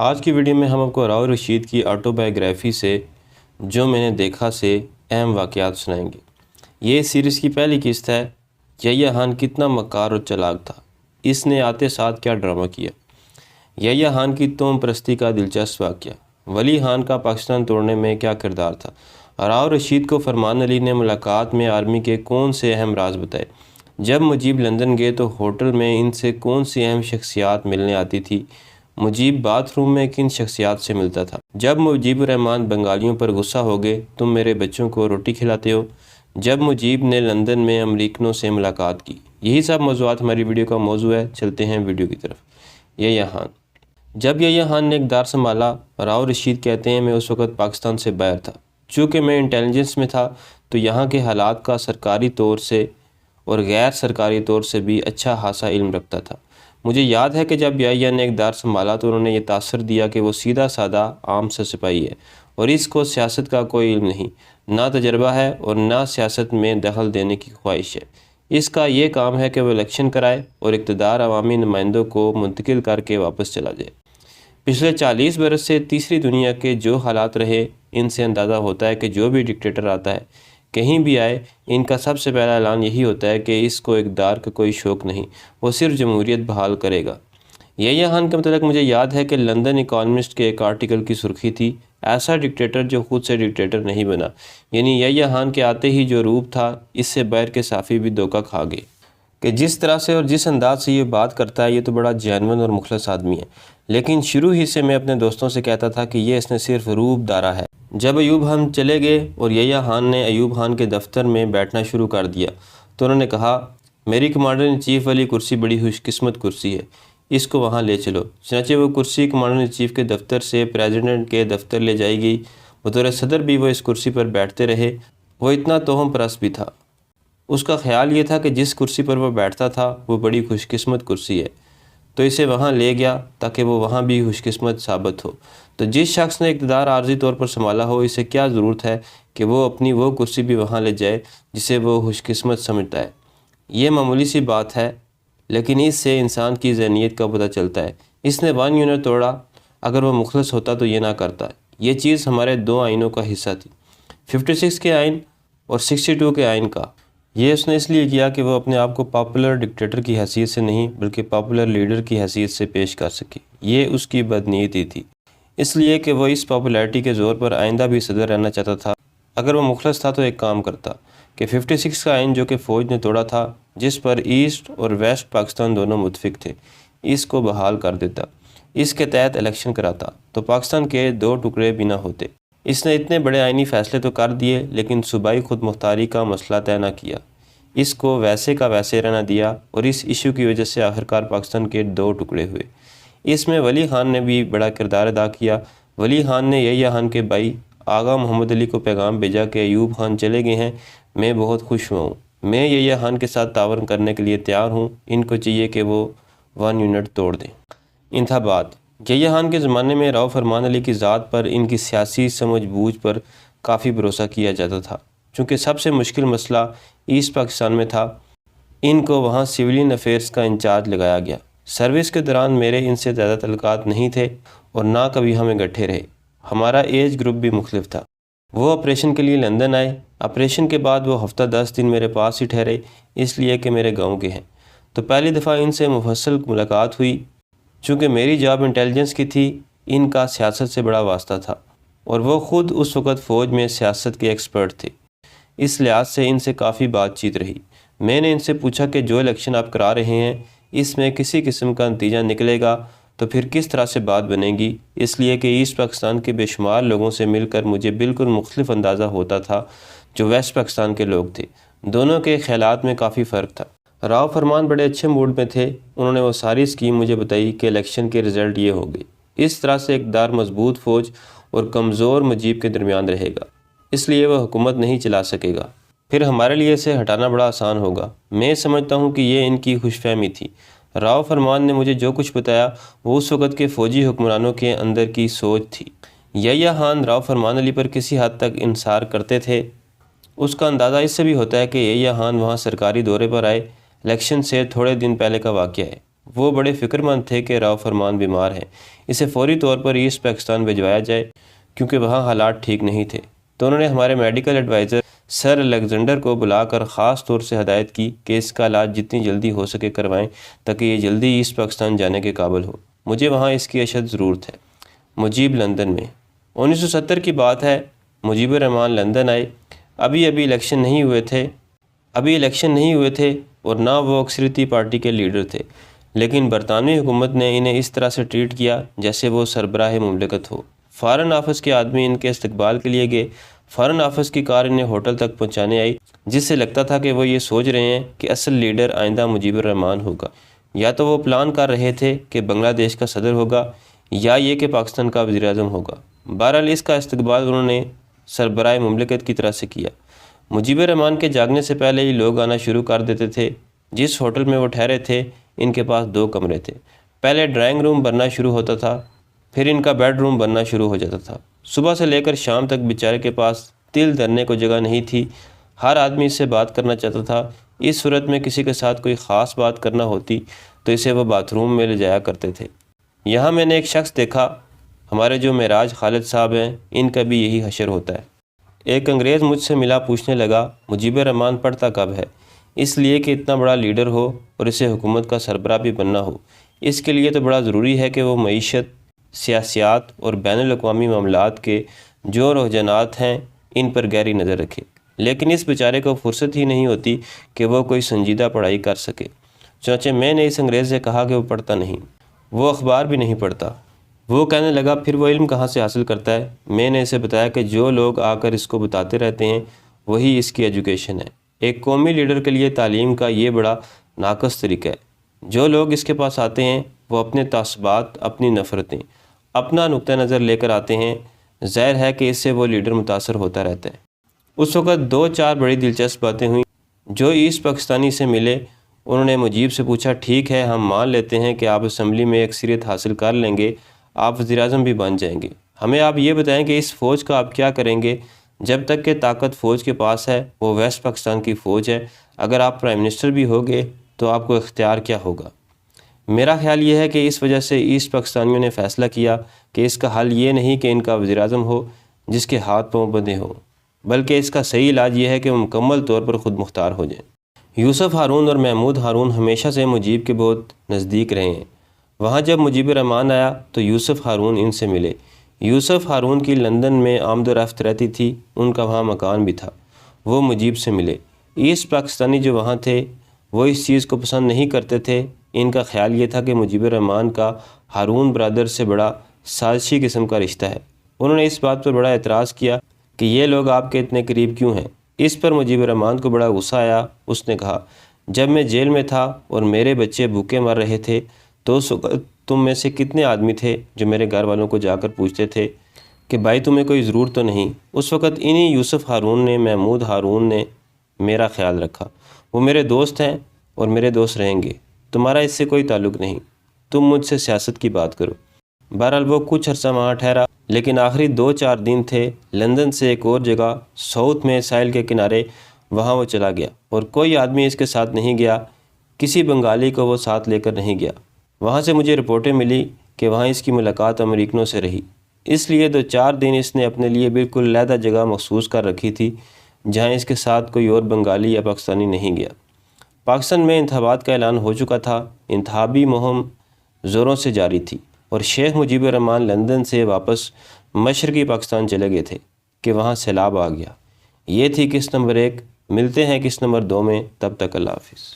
آج کی ویڈیو میں ہم آپ کو راؤ رشید کی آٹو بایوگرافی سے جو میں نے دیکھا سے اہم واقعات سنائیں گے۔ یہ سیریز کی پہلی قسط ہے۔ یحییٰ خان کتنا مکار اور چلاک تھا، اس نے آتے ساتھ کیا ڈرامہ کیا۔ یحییٰ خان کی توم پرستی کا دلچسپ واقعہ۔ ولی خان کا پاکستان توڑنے میں کیا کردار تھا۔ راؤ رشید کو فرمان علی نے ملاقات میں آرمی کے کون سے اہم راز بتائے۔ جب مجیب لندن گئے تو ہوٹل میں ان سے کون سی اہم شخصیات ملنے آتی تھی۔ مجیب باتھ روم میں کن شخصیات سے ملتا تھا۔ جب مجیب الرحمن بنگالیوں پر غصہ ہو گئے، تم میرے بچوں کو روٹی کھلاتے ہو۔ جب مجیب نے لندن میں امریکنوں سے ملاقات کی۔ یہی سب موضوعات ہماری ویڈیو کا موضوع ہے۔ چلتے ہیں ویڈیو کی طرف۔ یحییٰ خان۔ جب یحییٰ خان نے اقتدار سنبھالا، راؤ رشید کہتے ہیں میں اس وقت پاکستان سے باہر تھا۔ چونکہ میں انٹیلیجنس میں تھا تو یہاں کے حالات کا سرکاری طور سے اور غیر سرکاری طور سے بھی اچھا خاصا علم رکھتا تھا۔ مجھے یاد ہے کہ جب یحییٰ نے اقتدار سنبھالا تو انہوں نے یہ تاثر دیا کہ وہ سیدھا سادہ عام سا سپاہی ہے اور اس کو سیاست کا کوئی علم نہیں، نہ تجربہ ہے اور نہ سیاست میں دخل دینے کی خواہش ہے۔ اس کا یہ کام ہے کہ وہ الیکشن کرائے اور اقتدار عوامی نمائندوں کو منتقل کر کے واپس چلا جائے۔ پچھلے 40 برس سے تیسری دنیا کے جو حالات رہے، ان سے اندازہ ہوتا ہے کہ جو بھی ڈکٹیٹر آتا ہے، کہیں بھی آئے، ان کا سب سے پہلا اعلان یہی ہوتا ہے کہ اس کو اقتدار کا کوئی شوق نہیں، وہ صرف جمہوریت بحال کرے گا۔ یحییٰ خان کے متعلق مجھے یاد ہے کہ لندن اکانومسٹ کے ایک آرٹیکل کی سرخی تھی، ایسا ڈکٹیٹر جو خود سے ڈکٹیٹر نہیں بنا، یعنی یحییٰ خان کے آتے ہی جو روپ تھا، اس سے باہر کے صحافی بھی دھوکہ کھا گئے کہ جس طرح سے اور جس انداز سے یہ بات کرتا ہے، یہ تو بڑا جینون اور مخلص آدمی ہے۔ لیکن شروع ہی سے میں اپنے دوستوں سے کہتا تھا کہ یہ اس نے صرف روپ دارا ہے۔ جب ایوب خان چلے گئے اور یحییٰ خان نے ایوب خان کے دفتر میں بیٹھنا شروع کر دیا تو انہوں نے کہا میری کمانڈر ان چیف والی کرسی بڑی خوش قسمت کرسی ہے، اس کو وہاں لے چلو۔ چنانچہ وہ کرسی کمانڈر ان چیف کے دفتر سے پریزیڈنٹ کے دفتر لے جائی گئی۔ بطور صدر بھی وہ اس کرسی پر بیٹھتے رہے۔ وہ اتنا توہم پرست بھی تھا، اس کا خیال یہ تھا کہ جس کرسی پر وہ بیٹھتا تھا وہ بڑی خوش قسمت کرسی ہے، تو اسے وہاں لے گیا تاکہ وہ وہاں بھی خوش قسمت ثابت ہو۔ تو جس شخص نے اقتدار عارضی طور پر سنبھالا ہو، اسے کیا ضرورت ہے کہ وہ اپنی وہ کرسی بھی وہاں لے جائے جسے وہ خوش قسمت سمجھتا ہے۔ یہ معمولی سی بات ہے، لیکن اس سے انسان کی ذہنیت کا پتہ چلتا ہے۔ اس نے 1 یونٹ توڑا، اگر وہ مخلص ہوتا تو یہ نہ کرتا۔ یہ چیز ہمارے 2 آئینوں کا حصہ تھی، 56 کے آئین اور 62 کے آئین کا۔ یہ اس نے اس لیے کیا کہ وہ اپنے آپ کو پاپولر ڈکٹیٹر کی حیثیت سے نہیں بلکہ پاپولر لیڈر کی حیثیت سے پیش کر سکے۔ یہ اس کی بدنیتی تھی، اس لیے کہ وہ اس پاپولیرٹی کے زور پر آئندہ بھی صدر رہنا چاہتا تھا۔ اگر وہ مخلص تھا تو ایک کام کرتا کہ 56 کا آئین جو کہ فوج نے توڑا تھا، جس پر ایسٹ اور ویسٹ پاکستان دونوں متفق تھے، اس کو بحال کر دیتا، اس کے تحت الیکشن کراتا تو پاکستان کے 2 ٹکڑے بھی نہ ہوتے۔ اس نے اتنے بڑے آئینی فیصلے تو کر دیے لیکن صوبائی خود مختاری کا مسئلہ طے نہ کیا، اس کو ویسے کا ویسے رہنا دیا اور اس ایشو کی وجہ سے آخرکار پاکستان کے 2 ٹکڑے ہوئے۔ اس میں ولی خان نے بھی بڑا کردار ادا کیا۔ ولی خان نے یحییٰ خان کے بھائی آغا محمد علی کو پیغام بھیجا کہ ایوب خان چلے گئے ہیں، میں بہت خوش ہوا ہوں، میں یحییٰ خان کے ساتھ تعاون کرنے کے لیے تیار ہوں، ان کو چاہیے کہ وہ 1 یونٹ توڑ دیں۔ انتخابات۔ یحییٰ خان کے زمانے میں راؤ فرمان علی کی ذات پر، ان کی سیاسی سمجھ بوجھ پر کافی بھروسہ کیا جاتا تھا۔ چونکہ سب سے مشکل مسئلہ ایسٹ پاکستان میں تھا، ان کو وہاں سویلین افیئرز کا انچارج لگایا گیا۔ سروس کے دوران میرے ان سے زیادہ تعلقات نہیں تھے اور نہ کبھی ہم اکٹھے رہے۔ ہمارا ایج گروپ بھی مختلف تھا۔ وہ آپریشن کے لیے لندن آئے، آپریشن کے بعد وہ ہفتہ 10 دن میرے پاس ہی ٹھہرے، اس لیے کہ میرے گاؤں کے ہیں۔ تو پہلی دفعہ ان سے مفصل ملاقات ہوئی۔ چونکہ میری جاب انٹیلیجنس کی تھی، ان کا سیاست سے بڑا واسطہ تھا اور وہ خود اس وقت فوج میں سیاست کے ایکسپرٹ تھے، اس لحاظ سے ان سے کافی بات چیت رہی۔ میں نے ان سے پوچھا کہ جو الیکشن آپ کرا رہے ہیں، اس میں کسی قسم کا نتیجہ نکلے گا تو پھر کس طرح سے بات بنے گی، اس لیے کہ ایسٹ پاکستان کے بے شمار لوگوں سے مل کر مجھے بالکل مختلف اندازہ ہوتا تھا جو ویسٹ پاکستان کے لوگ تھے۔ دونوں کے خیالات میں کافی فرق تھا۔ راؤ فرمان بڑے اچھے موڈ میں تھے، انہوں نے وہ ساری اسکیم مجھے بتائی کہ الیکشن کے رزلٹ یہ ہو گئے۔ اس طرح سے اقتدار مضبوط فوج اور کمزور مجیب کے درمیان رہے گا، اس لیے وہ حکومت نہیں چلا سکے گا، پھر ہمارے لیے اسے ہٹانا بڑا آسان ہوگا۔ میں سمجھتا ہوں کہ یہ ان کی خوش فہمی تھی۔ راؤ فرمان نے مجھے جو کچھ بتایا وہ اس وقت کے فوجی حکمرانوں کے اندر کی سوچ تھی۔ یحییٰ خان راؤ فرمان علی پر کسی حد تک انحصار کرتے تھے۔ اس کا اندازہ اس سے بھی ہوتا ہے کہ یحییٰ خان وہاں سرکاری دورے پر آئے، الیکشن سے تھوڑے دن پہلے کا واقعہ ہے۔ وہ بڑے فکر مند تھے کہ راؤ فرمان بیمار ہیں، اسے فوری طور پر ایسٹ پاکستان بھجوایا جائے کیونکہ وہاں حالات ٹھیک نہیں تھے۔ تو انہوں نے ہمارے میڈیکل ایڈوائزر سر الیگزینڈر کو بلا کر خاص طور سے ہدایت کی کہ اس کا علاج جتنی جلدی ہو سکے کروائیں تاکہ یہ جلدی ایسٹ پاکستان جانے کے قابل ہو۔ مجھے وہاں اس کی اشد ضرورت ہے۔ مجیب لندن میں 1970 کی بات ہے، مجیب الرحمن لندن آئے۔ ابھی الیکشن نہیں ہوئے تھے اور نہ وہ اکثریتی پارٹی کے لیڈر تھے، لیکن برطانوی حکومت نے انہیں اس طرح سے ٹریٹ کیا جیسے وہ سربراہ مملکت ہو۔ فارن آفس کے آدمی ان کے استقبال کے لیے گئے۔ فارن آفس کی کار انہیں ہوٹل تک پہنچانے آئی، جس سے لگتا تھا کہ وہ یہ سوچ رہے ہیں کہ اصل لیڈر آئندہ مجیب الرحمن ہوگا، یا تو وہ پلان کر رہے تھے کہ بنگلہ دیش کا صدر ہوگا یا یہ کہ پاکستان کا وزیر اعظم ہوگا۔ بہرحال اس کا استقبال انہوں نے سربراہ مملکت کی طرح سے کیا۔ مجیب الرحمن کے جاگنے سے پہلے ہی لوگ آنا شروع کر دیتے تھے۔ جس ہوٹل میں وہ ٹھہرے تھے ان کے پاس 2 کمرے تھے۔ پہلے ڈرائنگ روم بننا شروع ہوتا تھا، پھر ان کا بیڈ روم بننا شروع ہو جاتا تھا۔ صبح سے لے کر شام تک بیچارے کے پاس تل دھرنے کو جگہ نہیں تھی۔ ہر آدمی اس سے بات کرنا چاہتا تھا۔ اس صورت میں کسی کے ساتھ کوئی خاص بات کرنا ہوتی تو اسے وہ باتھ روم میں لے جایا کرتے تھے۔ یہاں میں نے ایک شخص دیکھا، ہمارے جو معراج خالد صاحب ہیں، ان کا بھی یہی حشر ہوتا ہے۔ ایک انگریز مجھ سے ملا، پوچھنے لگا مجیب الرحمن پڑھتا کب ہے؟ اس لیے کہ اتنا بڑا لیڈر ہو اور اسے حکومت کا سربراہ بھی بننا ہو، اس کے لیے تو بڑا ضروری ہے کہ وہ معیشت، سیاسیات اور بین الاقوامی معاملات کے جو رجحانات ہیں ان پر گہری نظر رکھے۔ لیکن اس بیچارے کو فرصت ہی نہیں ہوتی کہ وہ کوئی سنجیدہ پڑھائی کر سکے۔ چنانچہ میں نے اس انگریز سے کہا کہ وہ پڑھتا نہیں، وہ اخبار بھی نہیں پڑھتا۔ وہ کہنے لگا پھر وہ علم کہاں سے حاصل کرتا ہے؟ میں نے اسے بتایا کہ جو لوگ آ کر اس کو بتاتے رہتے ہیں وہی اس کی ایجوکیشن ہے۔ ایک قومی لیڈر کے لیے تعلیم کا یہ بڑا ناقص طریقہ ہے۔ جو لوگ اس کے پاس آتے ہیں وہ اپنے تعصبات، اپنی نفرتیں، اپنا نقطہ نظر لے کر آتے ہیں۔ ظاہر ہے کہ اس سے وہ لیڈر متاثر ہوتا رہتا ہے۔ اس وقت 2-4 بڑی دلچسپ باتیں ہوئیں۔ جو ایسٹ پاکستانی سے ملے انہوں نے مجیب سے پوچھا ٹھیک ہے ہم مان لیتے ہیں کہ آپ اسمبلی میں اکثریت حاصل کر لیں گے، آپ وزیر اعظم بھی بن جائیں گے، ہمیں آپ یہ بتائیں کہ اس فوج کا آپ کیا کریں گے؟ جب تک کہ طاقت فوج کے پاس ہے، وہ ویسٹ پاکستان کی فوج ہے، اگر آپ پرائم منسٹر بھی ہوگے تو آپ کو اختیار کیا ہوگا؟ میرا خیال یہ ہے کہ اس وجہ سے ایسٹ پاکستانیوں نے فیصلہ کیا کہ اس کا حل یہ نہیں کہ ان کا وزیر اعظم ہو جس کے ہاتھ پاؤں بندھے ہوں، بلکہ اس کا صحیح علاج یہ ہے کہ وہ مکمل طور پر خود مختار ہو جائیں۔ یوسف ہارون اور محمود ہارون ہمیشہ سے مجیب کے بہت نزدیک رہے ہیں۔ وہاں جب مجیب الرحمن آیا تو یوسف ہارون ان سے ملے۔ یوسف ہارون کی لندن میں آمد و رفت رہتی تھی، ان کا وہاں مکان بھی تھا۔ وہ مجیب سے ملے۔ ایسٹ پاکستانی جو وہاں تھے وہ اس چیز کو پسند نہیں کرتے تھے۔ ان کا خیال یہ تھا کہ مجیب الرحمن کا ہارون برادر سے بڑا سازشی قسم کا رشتہ ہے۔ انہوں نے اس بات پر بڑا اعتراض کیا کہ یہ لوگ آپ کے اتنے قریب کیوں ہیں؟ اس پر مجیب الرحمن کو بڑا غصہ آیا۔ اس نے کہا جب میں جیل میں تھا اور میرے بچے بھوکے مر رہے تھے تو اس وقت تم میں سے کتنے آدمی تھے جو میرے گھر والوں کو جا کر پوچھتے تھے کہ بھائی تمہیں کوئی ضرورت تو نہیں؟ اس وقت انہی یوسف ہارون نے، محمود ہارون نے میرا خیال رکھا۔ وہ میرے دوست ہیں اور میرے دوست رہیں گے، تمہارا اس سے کوئی تعلق نہیں، تم مجھ سے سیاست کی بات کرو۔ بہرحال وہ کچھ عرصہ وہاں ٹھہرا، لیکن آخری 2-4 دن تھے لندن سے ایک اور جگہ ساؤتھ میں ساحل کے کنارے، وہاں وہ چلا گیا اور کوئی آدمی اس کے ساتھ نہیں گیا، کسی بنگالی کو وہ ساتھ لے کر نہیں گیا۔ وہاں سے مجھے رپورٹیں ملی کہ وہاں اس کی ملاقات امریکنوں سے رہی، اس لیے 2-4 دن اس نے اپنے لیے بالکل علیحدہ جگہ مخصوص کر رکھی تھی جہاں اس کے ساتھ کوئی اور بنگالی یا پاکستانی نہیں گیا۔ پاکستان میں انتخابات کا اعلان ہو چکا تھا، انتخابی مہم زوروں سے جاری تھی اور شیخ مجیب الرحمن لندن سے واپس مشرقی پاکستان چلے گئے تھے کہ وہاں سیلاب آ گیا۔ یہ تھی قسط نمبر 1۔ ملتے ہیں قسط نمبر 2 میں، تب تک اللہ حافظ۔